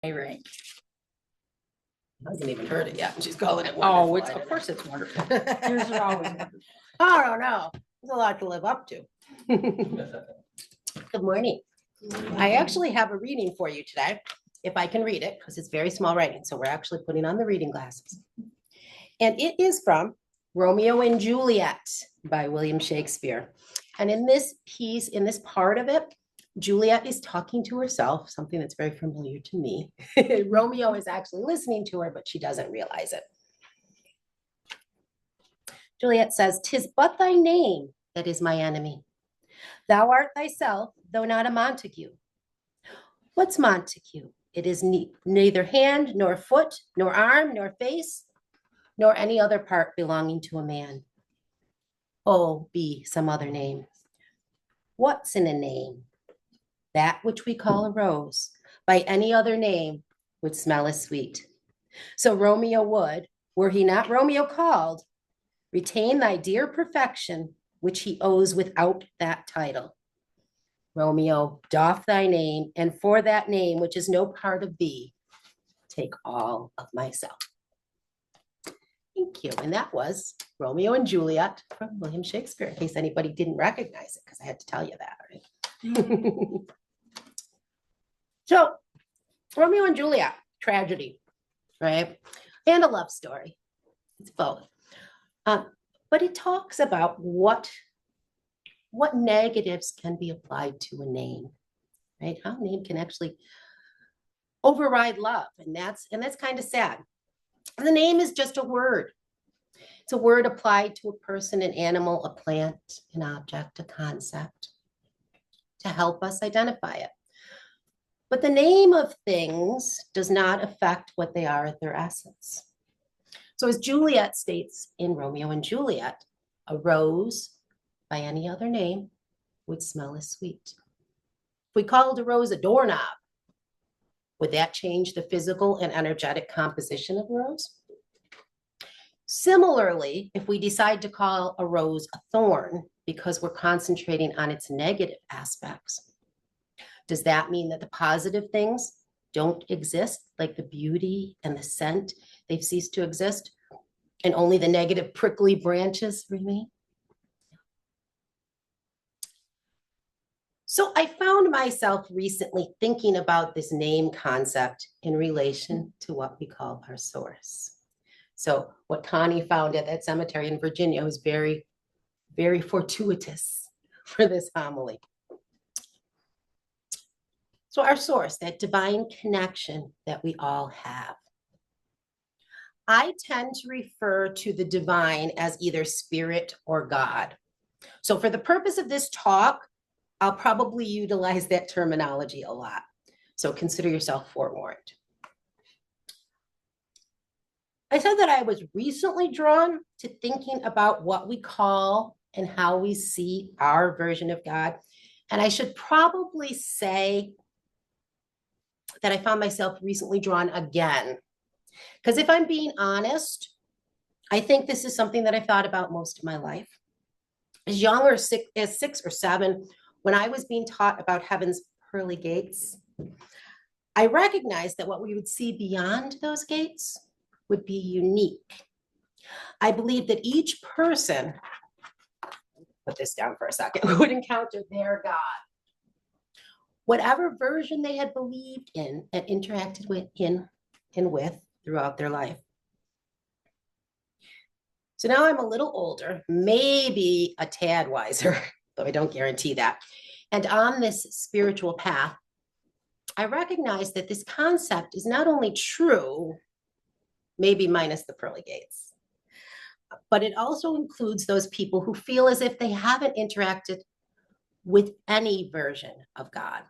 rank. I haven't even heard it yet. She's calling it Oh, wonderful. of course it's wonderful. Yours are always wonderful. I don't know. There's a lot to live up to. Good morning. I actually have a reading for you today, if I can read it, because it's very small writing. So we're actually putting on the reading glasses. And it is from Romeo and Juliet by William Shakespeare. And in this piece, in this part of it, Juliet is talking to herself, something that's very familiar to me. Romeo is actually listening to her, but she doesn't realize it. Juliet says, "'Tis but thy name that is my enemy. Thou art thyself, though not a Montague. What's Montague? It is neither hand, nor foot, nor arm, nor face, nor any other part belonging to a man. Oh, be some other name. What's in a name? That which we call a rose, by any other name, would smell as sweet. So Romeo would, were he not Romeo called, retain thy dear perfection, which he owes without that title. Romeo, doff thy name, and for that name, which is no part of thee, take all of myself." Thank you. And that was Romeo and Juliet from William Shakespeare, in case anybody didn't recognize it, because I had to tell you that, right? So, Romeo and Juliet, tragedy, right? And a love story. It's both. But it talks about what negatives can be applied to a name, right? How a name can actually override love. And that's kind of sad. The name is just a word. It's a word applied to a person, an animal, a plant, an object, a concept, to help us identify it. But the name of things does not affect what they are at their essence. So as Juliet states in Romeo and Juliet, a rose by any other name would smell as sweet. If we called a rose a doorknob, would that change the physical and energetic composition of a rose? Similarly, if we decide to call a rose a thorn because we're concentrating on its negative aspects, does that mean that the positive things don't exist, like the beauty and the scent? They've ceased to exist, and only the negative prickly branches remain? So I found myself recently thinking about this name concept in relation to what we call our source. So what Connie found at that cemetery in Virginia was very, very fortuitous for this homily. So our source, that divine connection that we all have. I tend to refer to the divine as either spirit or God. So for the purpose of this talk, I'll probably utilize that terminology a lot. So consider yourself forewarned. I said that I was recently drawn to thinking about what we call and how we see our version of God. And I should probably say that I found myself recently drawn again. Because if I'm being honest, I think this is something that I thought about most of my life. As young as 6 or 7, when I was being taught about heaven's pearly gates, I recognized that what we would see beyond those gates would be unique. I believe that each person, put this down for a second, would encounter their God. Whatever version they had believed in and interacted with throughout their life. So now I'm a little older, maybe a tad wiser, though I don't guarantee that. And on this spiritual path, I recognize that this concept is not only true, maybe minus the pearly gates, but it also includes those people who feel as if they haven't interacted with any version of God.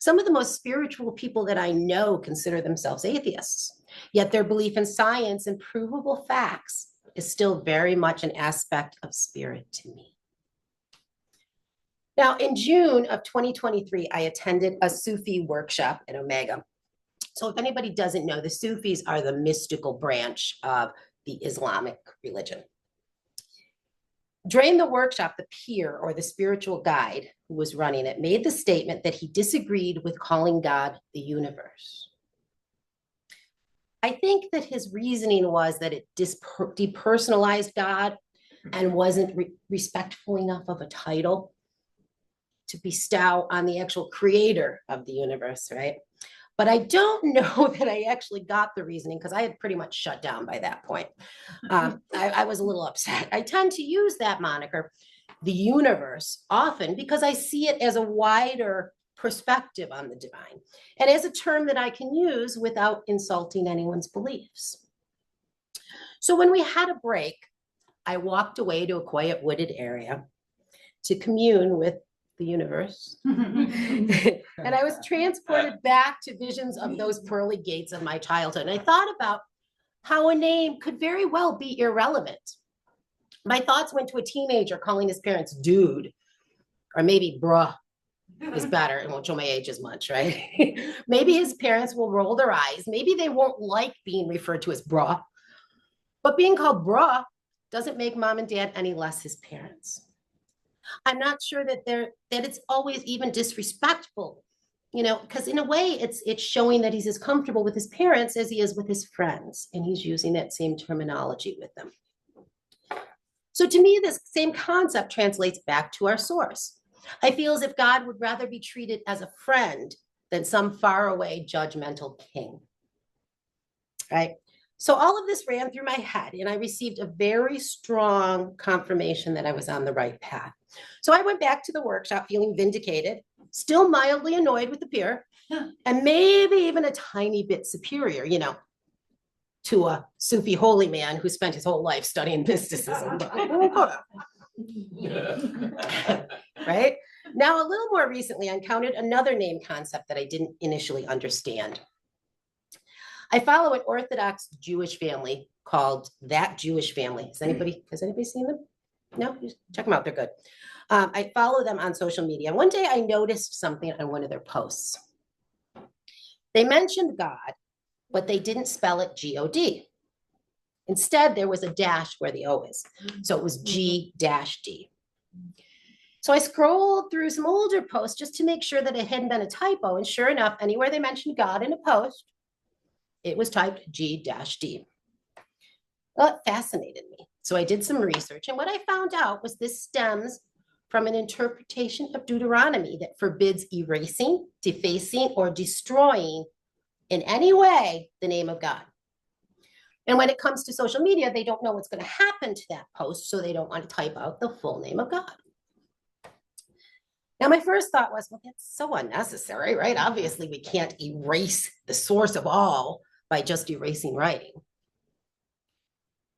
Some of the most spiritual people that I know consider themselves atheists, yet their belief in science and provable facts is still very much an aspect of spirit to me. Now, in June of 2023, I attended a Sufi workshop at Omega. So if anybody doesn't know, the Sufis are the mystical branch of the Islamic religion. During the workshop, the peer or the spiritual guide who was running it made the statement that he disagreed with calling God the universe. I think that his reasoning was that it depersonalized God and wasn't respectful enough of a title to bestow on the actual creator of the universe, right? But I don't know that I actually got the reasoning because I had pretty much shut down by that point. I was a little upset. I tend to use that moniker, the universe, often because I see it as a wider perspective on the divine and as a term that I can use without insulting anyone's beliefs. So when we had a break, I walked away to a quiet wooded area to commune with the universe. And I was transported back to visions of those pearly gates of my childhood. And I thought about how a name could very well be irrelevant. My thoughts went to a teenager calling his parents dude, or maybe bruh is better. It won't show my age as much, right? Maybe his parents will roll their eyes. Maybe they won't like being referred to as bruh. But being called bruh doesn't make mom and dad any less his parents. I'm not sure that it's always even disrespectful, because in a way it's showing that he's as comfortable with his parents as he is with his friends, and he's using that same terminology with them. So to me, this same concept translates back to our source. I feel as if God would rather be treated as a friend than some faraway judgmental king, right? So all of this ran through my head, and I received a very strong confirmation that I was on the right path. So I went back to the workshop feeling vindicated, still mildly annoyed with the peer, and maybe even a tiny bit superior, to a Sufi holy man who spent his whole life studying mysticism. Right? Now, a little more recently, I encountered another name concept that I didn't initially understand. I follow an Orthodox Jewish family called That Jewish Family. Has anybody seen them? No? Check them out. They're good. I follow them on social media. One day I noticed something on one of their posts. They mentioned God, but they didn't spell it G-O-D. Instead, there was a dash where the O is. So it was G-D. So I scrolled through some older posts just to make sure that it hadn't been a typo. And sure enough, anywhere they mentioned God in a post, it was typed G-D. Well, it fascinated me. So I did some research. And what I found out was this stems from an interpretation of Deuteronomy that forbids erasing, defacing, or destroying in any way the name of God. And when it comes to social media, they don't know what's going to happen to that post, so they don't want to type out the full name of God. Now, my first thought was, well, that's so unnecessary, right? Obviously, we can't erase the source of all by just erasing writing.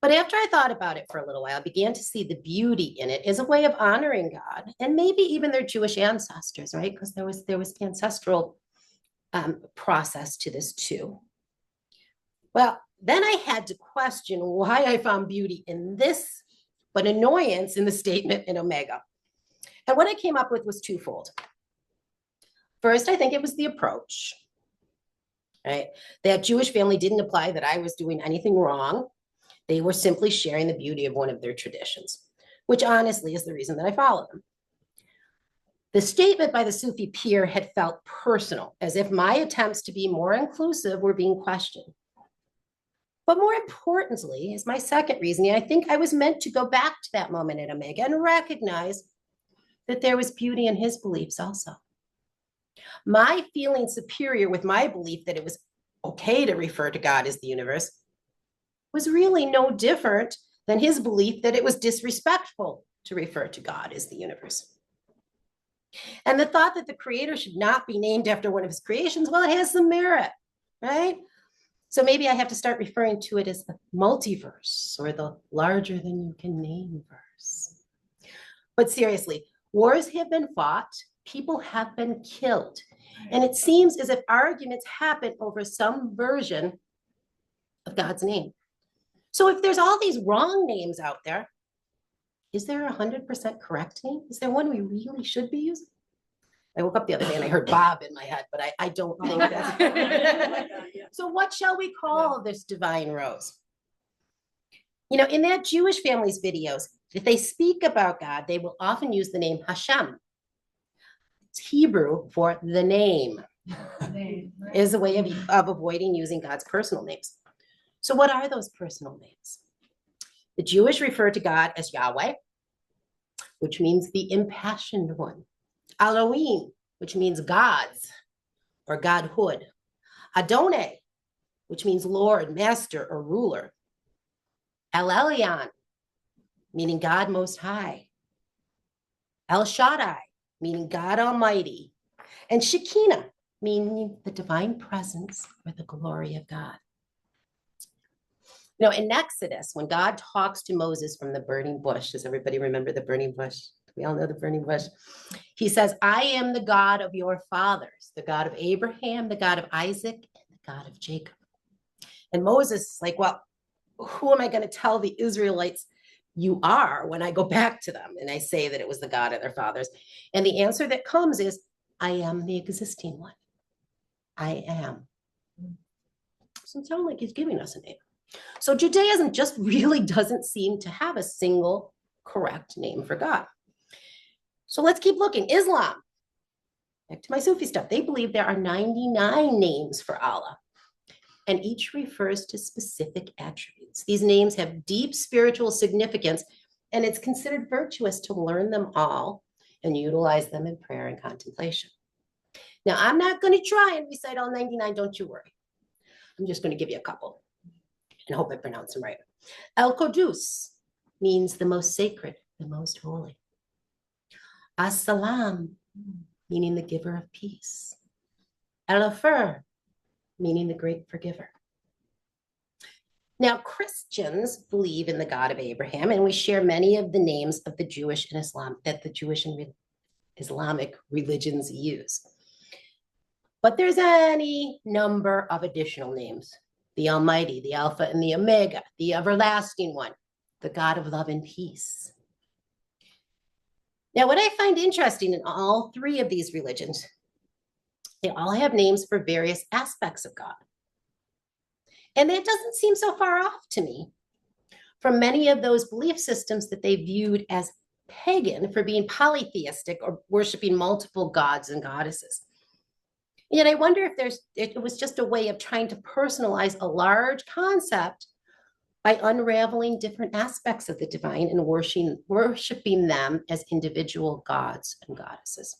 But after I thought about it for a little while, I began to see the beauty in it as a way of honoring God and maybe even their Jewish ancestors, right? Because there was ancestral process to this too. Well, then I had to question why I found beauty in this, but annoyance in the statement in Omega. And what I came up with was twofold. First, I think it was the approach, right? That Jewish family didn't imply that I was doing anything wrong. They were simply sharing the beauty of one of their traditions, which honestly is the reason that I follow them. The statement by the Sufi peer had felt personal, as if my attempts to be more inclusive were being questioned. But more importantly, is my second reasoning, I think I was meant to go back to that moment at Omega and recognize that there was beauty in his beliefs also. My feeling superior with my belief that it was okay to refer to God as the universe was really no different than his belief that it was disrespectful to refer to God as the universe. And the thought that the creator should not be named after one of his creations, well, it has some merit, right? So maybe I have to start referring to it as the multiverse or the larger than you can name verse. But seriously, wars have been fought, people have been killed, and it seems as if arguments happen over some version of God's name. So if there's all these wrong names out there, is there a 100% correct name? Is there one we really should be using? I woke up the other day and I heard Bob in my head, but I don't think that's. So what shall we call this divine rose? In that Jewish family's videos, if they speak about God, they will often use the name Hashem. It's Hebrew for the name. Is a way of avoiding using God's personal names. So what are those personal names? The Jewish refer to God as Yahweh, which means the impassioned one. Elohim, which means gods or godhood. Adonai, which means Lord, Master, or ruler. El Elyon, meaning God Most High. El Shaddai, meaning God Almighty. And Shekinah, meaning the divine presence or the glory of God. You know, in Exodus, when God talks to Moses from the burning bush, does everybody remember the burning bush? We all know the burning bush. He says, I am the God of your fathers, the God of Abraham, the God of Isaac, and the God of Jacob. And Moses is like, well, who am I going to tell the Israelites you are when I go back to them and I say that it was the God of their fathers? And the answer that comes is, I am the existing one. I am. So it sounds like he's giving us a name. So Judaism just really doesn't seem to have a single correct name for God. So let's keep looking. Islam, back to my Sufi stuff. They believe there are 99 names for Allah, and each refers to specific attributes. These names have deep spiritual significance, and it's considered virtuous to learn them all and utilize them in prayer and contemplation. Now, I'm not going to try and recite all 99, don't you worry. I'm just going to give you a couple and hope I pronounce them right. El Qudus means the most sacred, the most holy. As-Salam, meaning the giver of peace. El-Afur, meaning the great forgiver. Now, Christians believe in the God of Abraham, and we share many of the names of the Jewish and Islam that the Jewish and Islamic religions use. But there's any number of additional names. The Almighty, the Alpha and the Omega, the Everlasting One, the God of love and peace. Now, what I find interesting in all three of these religions, they all have names for various aspects of God. And that doesn't seem so far off to me from many of those belief systems that they viewed as pagan for being polytheistic or worshiping multiple gods and goddesses. And yet I wonder if it was just a way of trying to personalize a large concept by unraveling different aspects of the divine and worshiping them as individual gods and goddesses.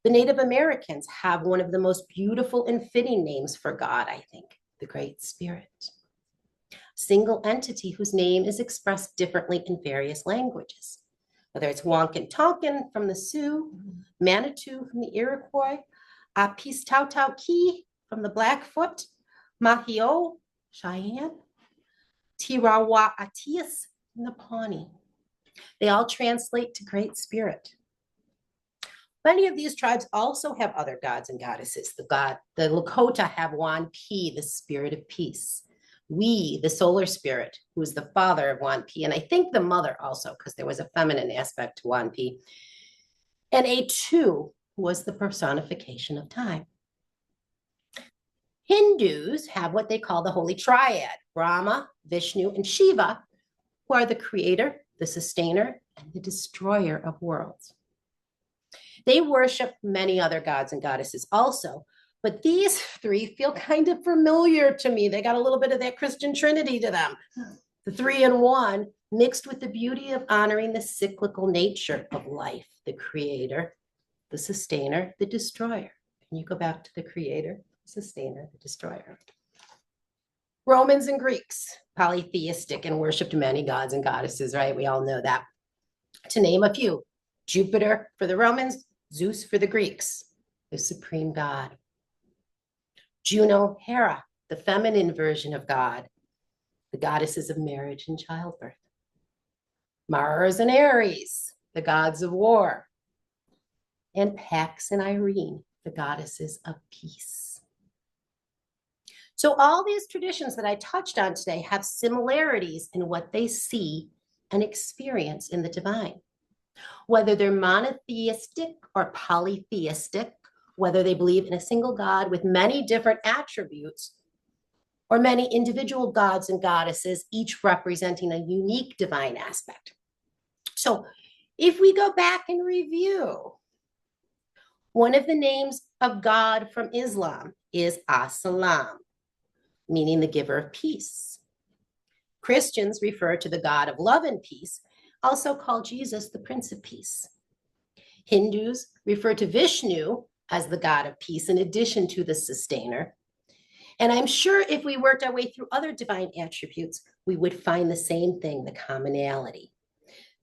The Native Americans have one of the most beautiful and fitting names for God, I think, the Great Spirit. A single entity whose name is expressed differently in various languages, whether it's Wonkin Tonkin from the Sioux, Manitou from the Iroquois, Apistautoki from the Blackfoot, Mahio, Cheyenne, Tirawa-Atias from the Pawnee. They all translate to Great Spirit. Many of these tribes also have other gods and goddesses. The Lakota have Wan-Pi, the spirit of peace. We, the solar spirit, who is the father of Wan-Pi, and I think the mother also, because there was a feminine aspect to Wan-Pi. And Atu was the personification of time. Hindus have what they call the Holy Triad, Brahma, Vishnu, and Shiva, who are the creator, the sustainer, and the destroyer of worlds. They worship many other gods and goddesses also, but these three feel kind of familiar to me. They got a little bit of that Christian Trinity to them. The three in one, mixed with the beauty of honoring the cyclical nature of life, the creator, the sustainer, the destroyer. And you go back to the creator, the sustainer, the destroyer. Romans and Greeks, polytheistic and worshipped many gods and goddesses, right? We all know that. To name a few, Jupiter for the Romans, Zeus for the Greeks, the supreme god. Juno, Hera, the feminine version of God, the goddesses of marriage and childbirth. Mars and Ares, the gods of war. And Pax and Irene, the goddesses of peace. So all these traditions that I touched on today have similarities in what they see and experience in the divine. Whether they're monotheistic or polytheistic, whether they believe in a single God with many different attributes, or many individual gods and goddesses, each representing a unique divine aspect. So if we go back and review, one of the names of God from Islam is As-Salam, meaning the giver of peace. Christians refer to the God of love and peace, also called Jesus the Prince of Peace. Hindus refer to Vishnu as the God of peace in addition to the sustainer. And I'm sure if we worked our way through other divine attributes, we would find the same thing, the commonality,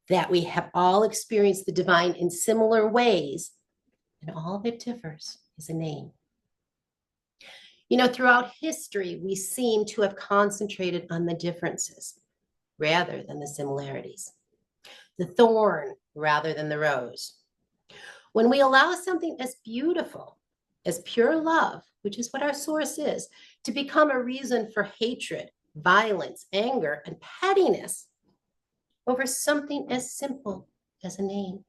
that we have all experienced the divine in similar ways, and all that differs is a name. You know, throughout history, we seem to have concentrated on the differences rather than the similarities, the thorn rather than the rose. When we allow something as beautiful as pure love, which is what our source is, to become a reason for hatred, violence, anger, and pettiness over something as simple as a name.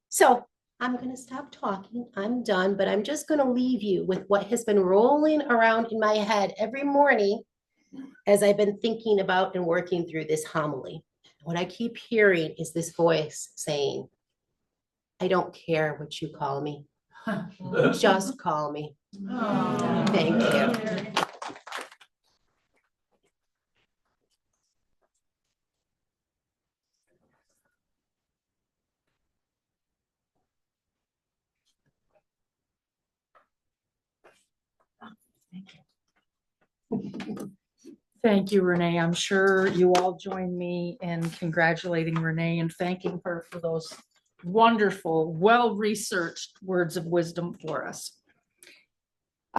So I'm going to stop talking. I'm done, but I'm just going to leave you with what has been rolling around in my head every morning as I've been thinking about and working through this homily. What I keep hearing is this voice saying, I don't care what you call me. Just call me. Aww. Thank you. Thank you, Renee. I'm sure you all join me in congratulating Renee and thanking her for those wonderful, well-researched words of wisdom for us.